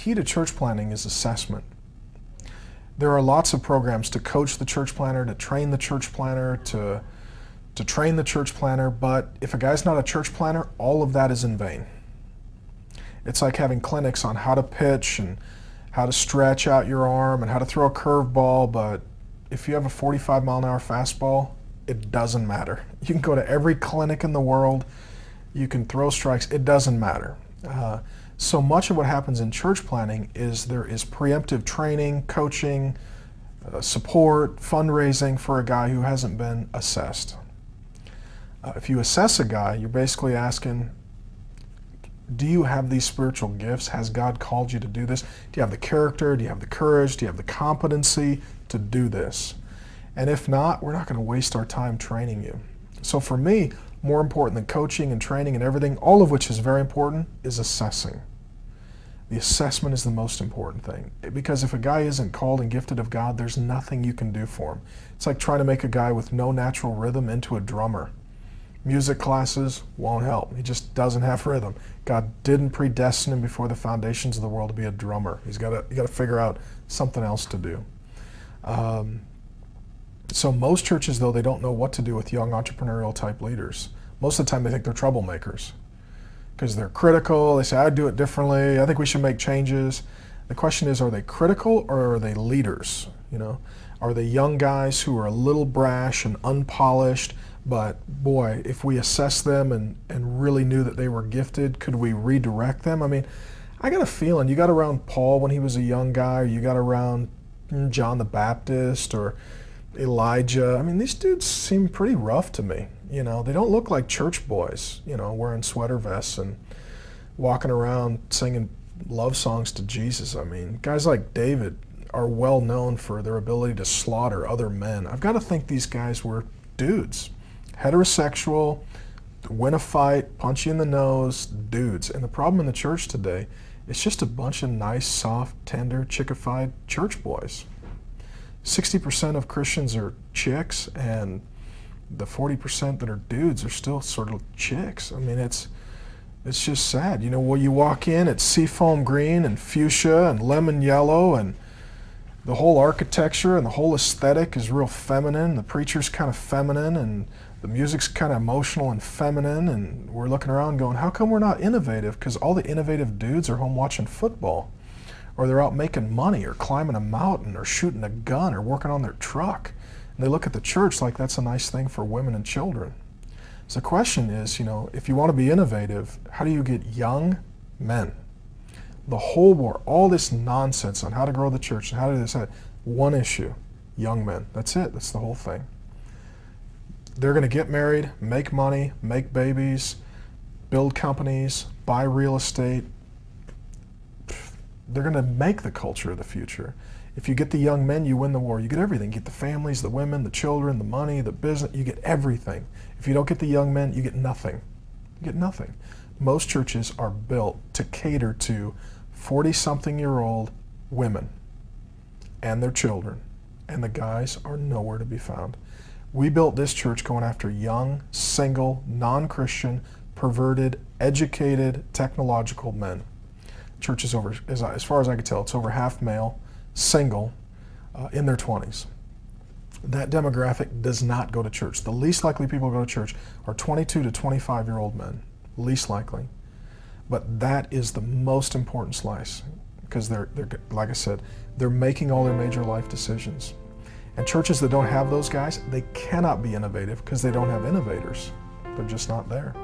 key to church planting is assessment. There are lots of programs to coach the church planter, to train the church planter, to train the church planter, but if a guy's not a church planter, all of that is in vain. It's like having clinics on how to pitch and how to stretch out your arm and how to throw a curveball, but if you have a 45-mile-an-hour fastball, it doesn't matter. You can go to every clinic in the world, you can throw strikes, it doesn't matter. So much of what happens in church planting is there is preemptive training, coaching, support, fundraising for a guy who hasn't been assessed. If you assess a guy, you're basically asking, do you have these spiritual gifts? Has God called you to do this? Do you have the character? Do you have the courage? Do you have the competency to do this? And if not, we're not going to waste our time training you. So for me, more important than coaching and training and everything, all of which is very important, is assessing. The assessment is the most important thing. Because if a guy isn't called and gifted of God, there's nothing you can do for him. It's like trying to make a guy with no natural rhythm into a drummer. Music classes won't help. He just doesn't have rhythm. God didn't predestine him before the foundations of the world to be a drummer. You got to figure out something else to do. So most churches, though, they don't know what to do with young entrepreneurial type leaders. Most of the time they think they're troublemakers because they're critical. They say, I'd do it differently. I think we should make changes. The question is, are they critical or are they leaders? You know, are they young guys who are a little brash and unpolished? But boy, if we assessed them and really knew that they were gifted, could we redirect them? I mean, I got a feeling you got around Paul when he was a young guy, or you got around John the Baptist or Elijah. I mean, these dudes seem pretty rough to me. You know, they don't look like church boys, you know, wearing sweater vests and walking around singing love songs to Jesus. I mean, guys like David are well known for their ability to slaughter other men. I've got to think these guys were dudes. Heterosexual, win a fight, punch you in the nose, dudes. And the problem in the church today, it's just a bunch of nice, soft, tender, chickified church boys. 60% of Christians are chicks, and the 40% that are dudes are still sort of chicks. I mean, it's just sad. You know, when you walk in, it's seafoam green and fuchsia and lemon yellow, and the whole architecture and the whole aesthetic is real feminine. The preacher's kind of feminine, and the music's kind of emotional and feminine, and we're looking around going, how come we're not innovative? Because all the innovative dudes are home watching football, or they're out making money, or climbing a mountain, or shooting a gun, or working on their truck. And they look at the church like that's a nice thing for women and children. So the question is, you know, if you want to be innovative, how do you get young men? The whole war, all this nonsense on how to grow the church and how to do this, one issue, young men. That's it. That's the whole thing. They're going to get married, make money, make babies, build companies, buy real estate. They're going to make the culture of the future. If you get the young men, you win the war. You get everything. You get the families, the women, the children, the money, the business. You get everything. If you don't get the young men, you get nothing. You get nothing. Most churches are built to cater to 40-something-year-old women and their children, and the guys are nowhere to be found. We built this church going after young, single, non-Christian, perverted, educated, technological men. Church is over, as far as I can tell, it's over half male, single, in their 20s. That demographic does not go to church. The least likely people who go to church are 22 to 25-year-old men, least likely. But that is the most important slice, because they're, like I said, they're making all their major life decisions. And churches that don't have those guys, they cannot be innovative because they don't have innovators. They're just not there.